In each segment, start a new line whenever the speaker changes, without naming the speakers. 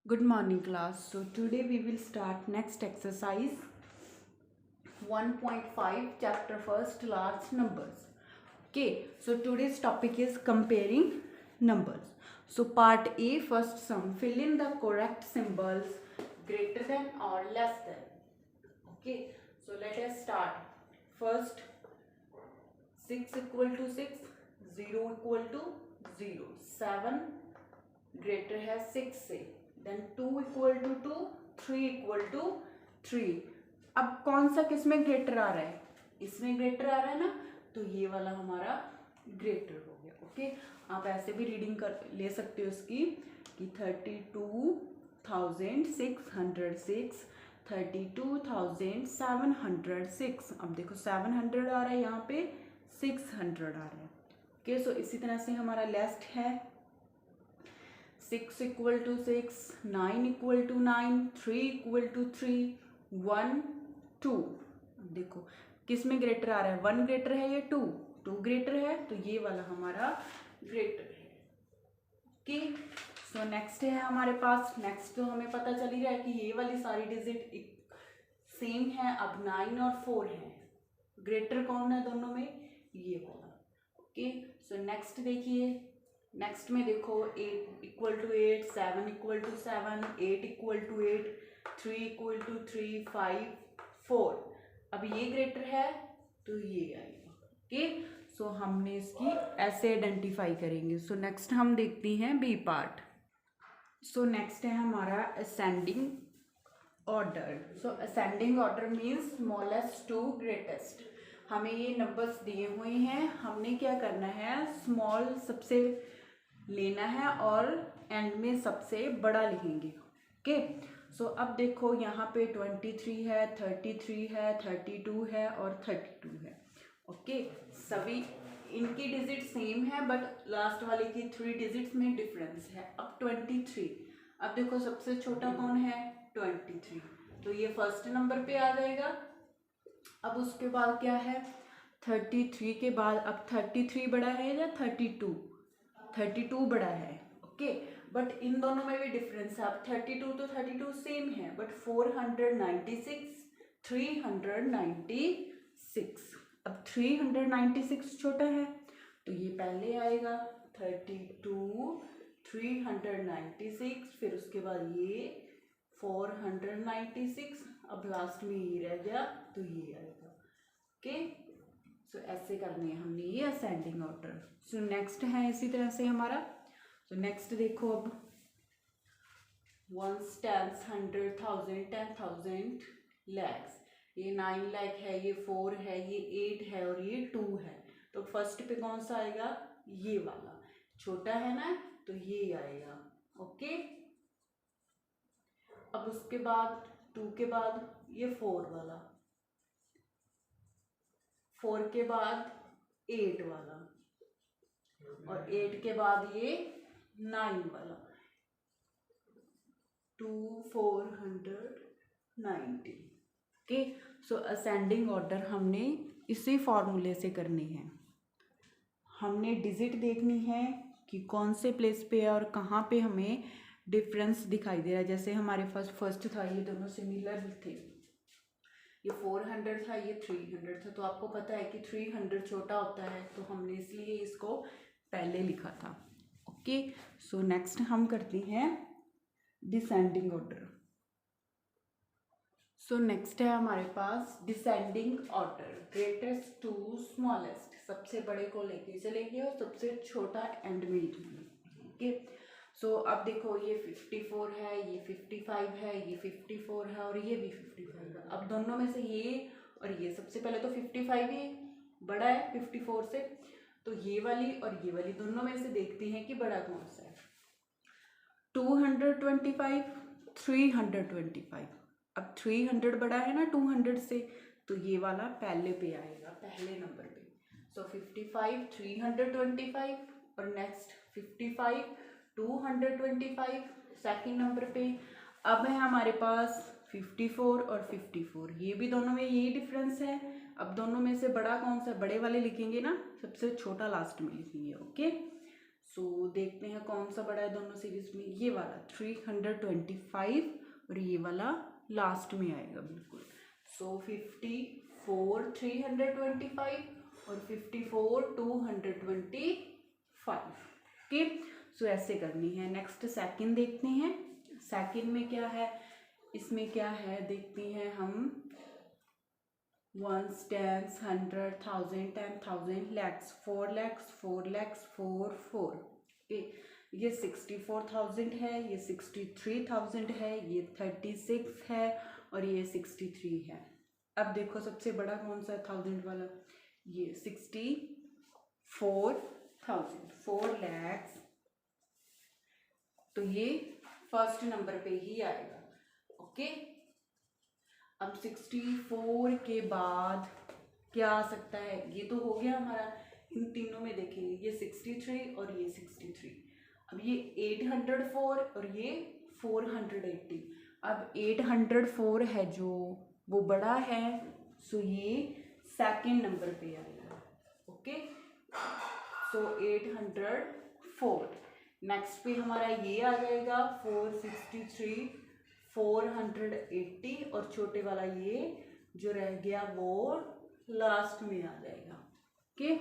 Good morning class. So today we will start next exercise 1.5 chapter first large numbers. Okay, so today's topic is comparing numbers. So part A, first sum, fill in the correct symbols greater than or less than. Okay, so let us start. First 6 equal to 6, 0 equal to 0, 7 greater है 6 से, then 2 equal to 2, 3 equal to 3। अब कौन सा किसमें greater आ रहा है? इसमें greater आ रहा है ना, तो ये वाला हमारा ग्रेटर हो गया। ओके, आप ऐसे भी रीडिंग कर ले सकते हो इसकी कि 32,606, 32,706। अब देखो 700 आ रहा है, यहाँ पे 600 आ रहा है। ओके, सो इसी तरह से हमारा लास्ट है 6 equal to 6, 9 equal to 9, 3 equal to 3, 1 2। देखो किस में ग्रेटर आ रहा है? 1 ग्रेटर है या 2? 2 ग्रेटर है, तो ये वाला हमारा ग्रेटर है। ओके, सो नेक्स्ट है हमारे पास। नेक्स्ट तो हमें पता चल ही रहा है कि ये वाली सारी डिजिट सेम है। अब 9 और 4 है, ग्रेटर कौन है दोनों में? ये वाला। ओके, सो नेक्स्ट देखिए, नेक्स्ट में देखो 8 equal to 8, 7 equal to 7, 8 equal to 8, 3 equal to 3, 5 4। अब ये ग्रेटर है तो ये आएगा। ओके, सो हमने इसकी ऐसे आइडेंटिफाई करेंगे। सो नेक्स्ट हम देखते हैं बी पार्ट। सो नेक्स्ट है हमारा ascending order. So ascending order means smallest to greatest. हमें ये नंबर्स दिए हुए हैं, हमने क्या करना है? स्मॉल सबसे लेना है और एंड में सबसे बड़ा लिखेंगे। ओके, सो अब देखो यहाँ पे 23 है, 33 है, 32 है और 32 है। ओके, सभी इनकी डिजिट सेम है, बट लास्ट वाले की 3 डिजिट्स में डिफरेंस है। अब 23, अब देखो सबसे छोटा कौन है? 23, तो ये फर्स्ट नंबर पे आ जाएगा। अब उसके बाद क्या है? 33 के बाद अब 33 बड़ा है या 32? 32 बड़ा है। ओके, बट इन दोनों में भी डिफरेंस है। अब 32 तो 32 सेम है, बट 496, 396। अब 396 छोटा है, तो ये पहले आएगा 32, 396, फिर उसके बाद ये 496, अब लास्ट में ये रह गया तो ये आएगा। ओके, सो ऐसे करनी है हमने ये असेंडिंग ऑर्डर। सो नेक्स्ट है इसी तरह से हमारा। तो नेक्स्ट देखो, अब 1 10 100 1000 10,000 लैक्स, ये 9 लाख है, ये 4 है, ये 8 है और ये 2 है। तो फर्स्ट पे कौन सा आएगा? ये वाला छोटा है ना, तो ये आएगा। ओके, अब उसके बाद 2 के बाद ये 4 वाला, 4 के बाद 8 वाला और 8 के बाद ये 9 वाला, 2490। ओके, सो असेंडिंग ऑर्डर हमने इसी फॉर्मूले से करनी है। हमने डिजिट देखनी है कि कौन से प्लेस पे है और कहाँ पे हमें डिफरेंस दिखाई दे रहा है। जैसे हमारे पास फर्स्ट था, ये दोनों सिमिलर थे, ये 400 था, ये 300 था। तो आपको पता है कि 300 छोटा होता है, तो हमने इसलिए इसको पहले लिखा था। ओके, सो नेक्स्ट हम करते हैं डिसेंडिंग ऑर्डर। सो नेक्स्ट है हमारे पास descending order, greatest to smallest, सबसे बड़े को लेके चलेंगे और सबसे छोटा एंड में लिखेंगे। ओके, सो अब देखो ये 54 है, ये 55 है, ये 54 है और ये भी 55 है। अब दोनों में से ये और ये, सबसे पहले तो 55 ही बड़ा है 54 से, तो ये वाली और ये वाली दोनों में से देखते हैं कि बड़ा कौन सा है। 225, 325। अब 300 बड़ा है ना 200 से, तो ये वाला पहले पे आएगा, पहले नंबर पे। सो 55 325 और नेक्स्ट 55 225 सेकंड नंबर पे। अब है हमारे पास 54 और 54, ये भी दोनों में यही डिफरेंस है। अब दोनों में से बड़ा कौन सा? बड़े वाले लिखेंगे ना, सबसे छोटा लास्ट में लिखेंगे। ओके, सो देखते हैं कौन सा बड़ा है दोनों सीरीज में, ये वाला 325 और ये वाला लास्ट में आएगा बिल्कुल। सो 54 325 और 54 225। ओके, सो ऐसे करनी है। नेक्स्ट सेकंड देखते हैं, सेकंड में क्या है, इसमें क्या है देखते हैं हम। ones, tens, 100, 1000, 10,000, lakhs, 4 lakhs, 4 lakhs, 4 4। Okay, ये 64,000 है, ये 63,000 है, ये 36 है और ये 63 है। अब देखो सबसे बड़ा कौन सा है 1000 वाला, ये 64,000, 4 lakhs, तो ये फर्स्ट नंबर पे ही आएगा। ओके, अब 64 के बाद क्या आ सकता है, ये तो हो गया हमारा। इन तीनों में देखेंगे, ये 63 और ये 63। अब ये 804 और ये 480। अब 804 है जो वो बड़ा है, सो ये सेकंड नंबर पे आएगा। ओके, सो 804। नेक्स्ट पे हमारा ये आ जाएगा 463, 480 और छोटे वाला ये जो रह गया वो लास्ट में आ जाएगा। ओके,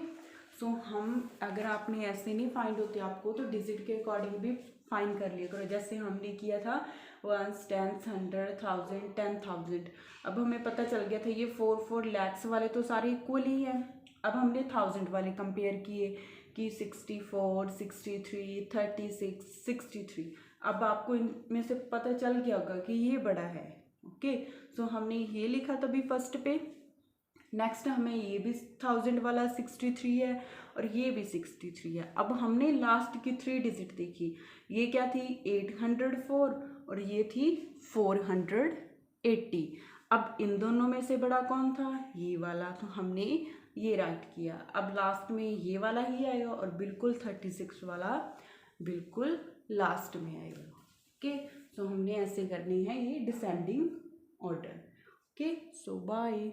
सो हम अगर आपने ऐसे नहीं फाइंड होते आपको तो डिजिट के अकॉर्डिंग भी फाइंड कर लिया करो, जैसे हमने किया था 1s, 10s, 100, 1000, 10,000। अब हमें पता चल गया था ये 4 lakhs वाले तो सारे इक्वल ही हैं। अब हमने 1000 वाले कंपेयर किए कि 64, 63, 36, 63। अब आपको इनमें से पता चल गया होगा कि ये बड़ा है। ओके, सो हमने ये लिखा तभी फर्स्ट पे। नेक्स्ट हमें ये भी 1000 वाला 63 है और ये भी 63 है। अब हमने लास्ट की 3 डिजिट देखी, ये क्या थी 804 और ये थी 480। अब इन दोनों में से बड़ा कौन था, ये वाला, तो हमने ये राइट किया। अब लास्ट में ये वाला ही आएगा और बिल्कुल 36 वाला बिल्कुल लास्ट में आएगा। ओके, सो हमने ऐसे करनी है ये डिसेंडिंग ऑर्डर। ओके, सो बाय।